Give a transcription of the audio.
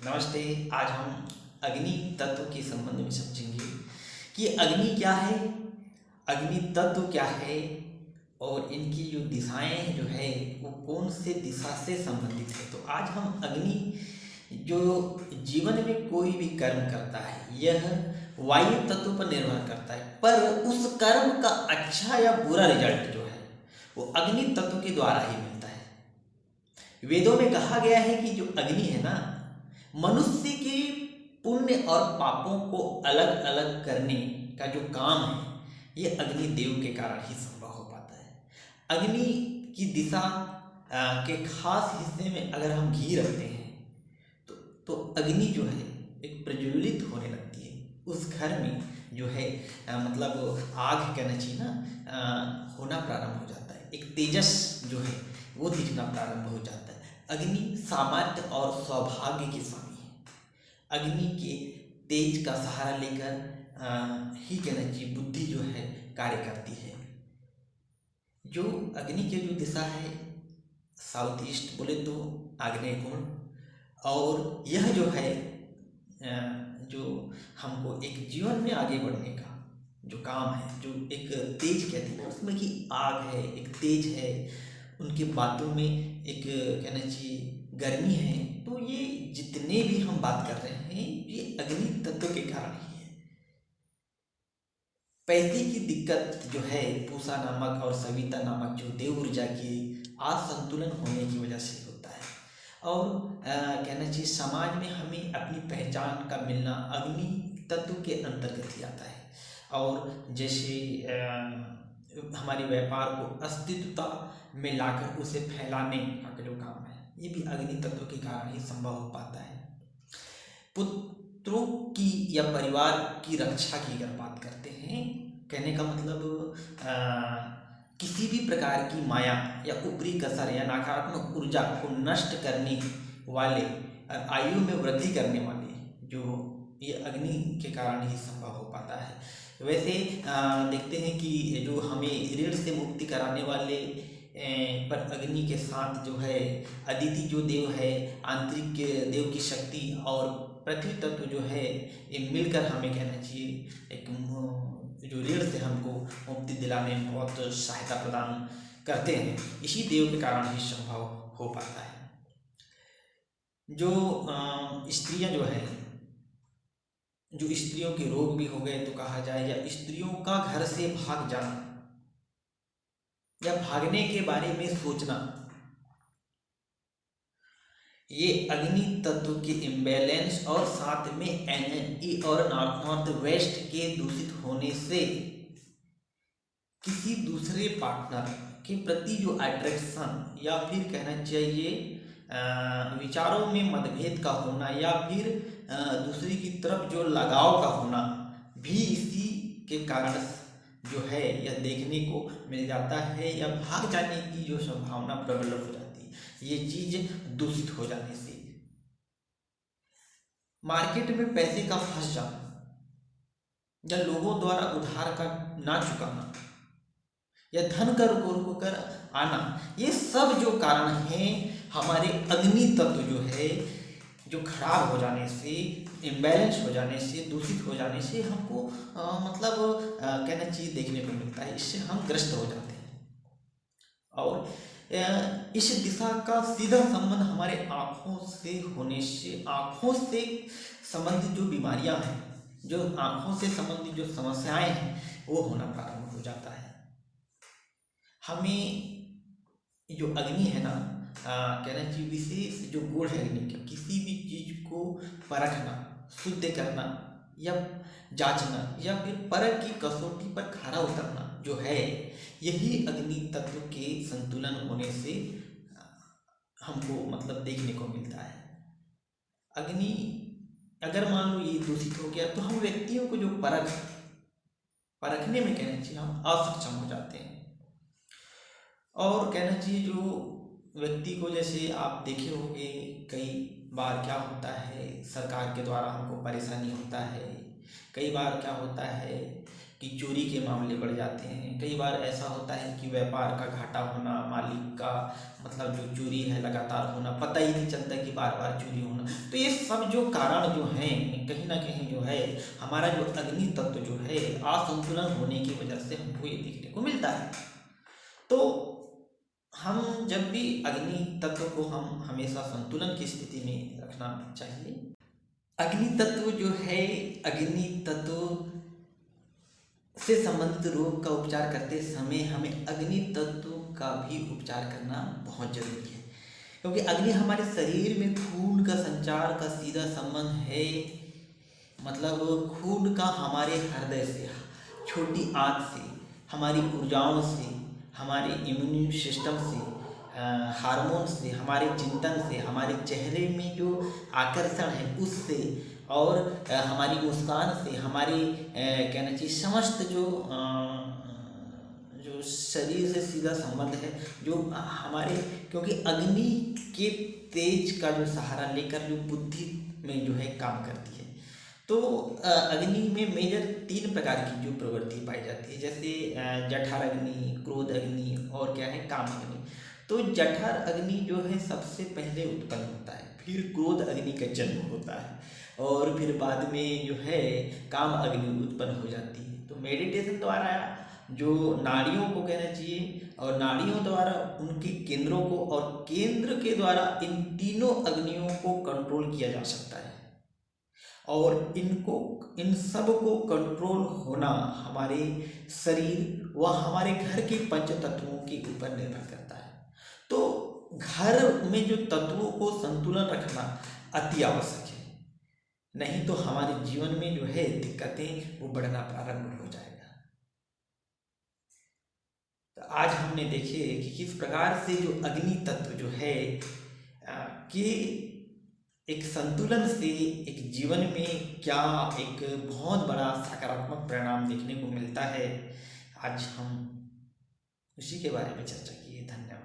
नमस्ते। आज हम अग्नि तत्व के संबंध में समझेंगे कि अग्नि क्या है, अग्नि तत्व क्या है और इनकी जो दिशाएं जो है वो कौन से दिशा से संबंधित है। तो आज हम अग्नि जो जीवन में कोई भी कर्म करता है यह वायु तत्व पर निर्भर करता है, पर उस कर्म का अच्छा या बुरा रिजल्ट जो है वो अग्नि तत्व के द्वारा ही मिलता है। वेदों में कहा गया है कि जो अग्नि है ना, मनुष्य के पुण्य और पापों को अलग अलग करने का जो काम है ये अग्नि देव के कारण ही संभव हो पाता है। अग्नि की दिशा के खास हिस्से में अगर हम घी रखते हैं तो अग्नि जो है एक प्रज्वलित होने लगती है। उस घर में जो है मतलब आग कहना चाहिए ना, होना प्रारंभ हो जाता है। एक तेजस जो है वो दिखना प्रारंभ हो जाता है। अग्नि सामर्थ्य और सौभाग्य की स्वामी है। अग्नि के तेज का सहारा लेकर ही कहना चाहिए बुद्धि जो है कार्य करती है। जो अग्नि की जो दिशा है साउथ ईस्ट बोले तो आग्नेय कोण, और यह जो है जो हमको एक जीवन में आगे बढ़ने का जो काम है, जो एक तेज कहते हैं ना, उसमें कि आग है, एक तेज है, उनकी बातों में एक कहना चाहिए गर्मी है। तो ये जितने भी हम बात कर रहे हैं ये अग्नि तत्व के कारण ही है। पैसे की दिक्कत जो है पूषा नामक और सविता नामक जो देव ऊर्जा की असंतुलन होने की वजह से होता है। और कहना चाहिए समाज में हमें अपनी पहचान का मिलना अग्नि तत्व के अंतर्गत ही आता है। और जैसे हमारे व्यापार को अस्तित्वता में लाकर उसे फैलाने का जो काम है ये भी अग्नि तत्व के कारण ही संभव हो पाता है। पुत्रों की या परिवार की रक्षा की अगर बात करते हैं, कहने का मतलब किसी भी प्रकार की माया या ऊपरी कसर या नकारात्मक ऊर्जा को नष्ट करने वाले और आयु में वृद्धि करने वाले जो ये अग्नि के कारण ही संभव हो पाता है। वैसे देखते हैं कि जो हमें ऋण से मुक्ति कराने वाले पर अग्नि के साथ जो है अदिति जो देव है, आंतरिक देव की शक्ति और पृथ्वी तत्व जो है ये मिलकर हमें कहना चाहिए एक जो ऋण से हमको मुक्ति दिलाने में बहुत सहायता प्रदान करते हैं। इसी देव के कारण ही संभव हो पाता है। जो स्त्रियां जो है, जो स्त्रियों के रोग भी हो गए तो कहा जाए, या स्त्रियों का घर से भाग जाना या भागने के बारे में सोचना, ये अग्नि तत्व के इम्बैलेंस और साथ में एनर्जी और नॉर्थ वेस्ट के दूषित होने से किसी दूसरे पार्टनर के प्रति जो अट्रैक्शन या फिर कहना चाहिए विचारों में मतभेद का होना या फिर दूसरी की तरफ जो लगाव का होना भी इसी के कारण जो है यह देखने को मिल जाता है, या भाग जाने की जो संभावना प्रबल हो जाती है ये चीज दूषित हो जाने से। मार्केट में पैसे का फंस जाना या लोगों द्वारा उधार का ना चुकाना या धन का रुक कर आना, ये सब जो कारण हैं हमारे अग्नि तत्व जो है जो खराब हो जाने से, इम्बैलेंस हो जाने से, दूषित हो जाने से हमको मतलब कहना चाहिए देखने को मिलता है। इससे हम ग्रस्त हो जाते हैं। और इस दिशा का सीधा संबंध हमारे आँखों से होने से, आँखों से संबंधित जो बीमारियां हैं, जो आँखों से संबंधित जो समस्याएं हैं वो होना प्रारंभ हो जाता है। हमें जो अग्नि है ना, कहना चाहिए विशेष जो गुण है अग्नि का, किसी भी चीज को परखना, शुद्ध करना या जांचना या फिर परख की कसौटी पर खरा उतरना जो है, यही अग्नि तत्व के संतुलन होने से हमको मतलब देखने को मिलता है। अग्नि अगर मान लो ये दूषित हो गया तो हम व्यक्तियों को जो परखने में कहना चाहिए हम असक्षम हो जाते हैं। और कहना चाहिए जो व्यक्ति को, जैसे आप देखे होंगे कई बार क्या होता है सरकार के द्वारा हमको परेशानी होता है, कई बार क्या होता है कि चोरी के मामले बढ़ जाते हैं। कई बार ऐसा होता है कि व्यापार का घाटा होना, मालिक का मतलब जो चोरी है लगातार होना, पता ही नहीं चलता कि बार बार चोरी होना। तो ये सब जो कारण जो हैं कहीं ना कहीं जो है हमारा जो अग्नि तत्व जो है असंतुलन होने की वजह से हमको ये देखने को मिलता है। तो हम जब भी अग्नि तत्व को हम हमेशा संतुलन की स्थिति में रखना चाहिए। अग्नि तत्व जो है, अग्नि तत्व से संबंधित रोग का उपचार करते समय हमें अग्नि तत्व का भी उपचार करना बहुत जरूरी है, क्योंकि अग्नि हमारे शरीर में खून का संचार का सीधा संबंध है। मतलब खून का हमारे हृदय से, छोटी आंत से, हमारी ऊर्जाओं से, हमारे इम्यून सिस्टम से, हार्मोन से, हमारे चिंतन से, हमारे चेहरे में जो आकर्षण है उससे, और हमारी मुस्कान से, हमारी कहना चाहिए समस्त जो शरीर से सीधा संबंध है जो हमारे, क्योंकि अग्नि के तेज का जो सहारा लेकर जो बुद्धि में जो है काम करती है। तो अग्नि में मेजर 3 प्रकार की जो प्रवृत्ति पाई जाती है, जैसे जठर अग्नि, क्रोध अग्नि और क्या है काम अग्नि। तो जठर अग्नि जो है सबसे पहले उत्पन्न होता है, फिर क्रोध अग्नि का जन्म होता है, और फिर बाद में जो है काम अग्नि उत्पन्न हो जाती है। तो मेडिटेशन द्वारा जो नाड़ियों को कहना चाहिए, और नाड़ियों द्वारा उनके केंद्रों को, और केंद्र के द्वारा इन तीनों अग्नियों को कंट्रोल किया जा सकता है। और इन सब को कंट्रोल होना हमारे शरीर व हमारे घर के पंच तत्वों के ऊपर निर्भर करता है। तो घर में जो तत्वों को संतुलन रखना अति आवश्यक है, नहीं तो हमारे जीवन में जो है दिक्कतें वो बढ़ना प्रारंभ हो जाएगा। तो आज हमने देखे कि किस प्रकार से जो अग्नि तत्व जो है कि एक संतुलन से एक जीवन में क्या एक बहुत बड़ा सकारात्मक परिणाम देखने को मिलता है। आज हम उसी के बारे में चर्चा की। धन्यवाद।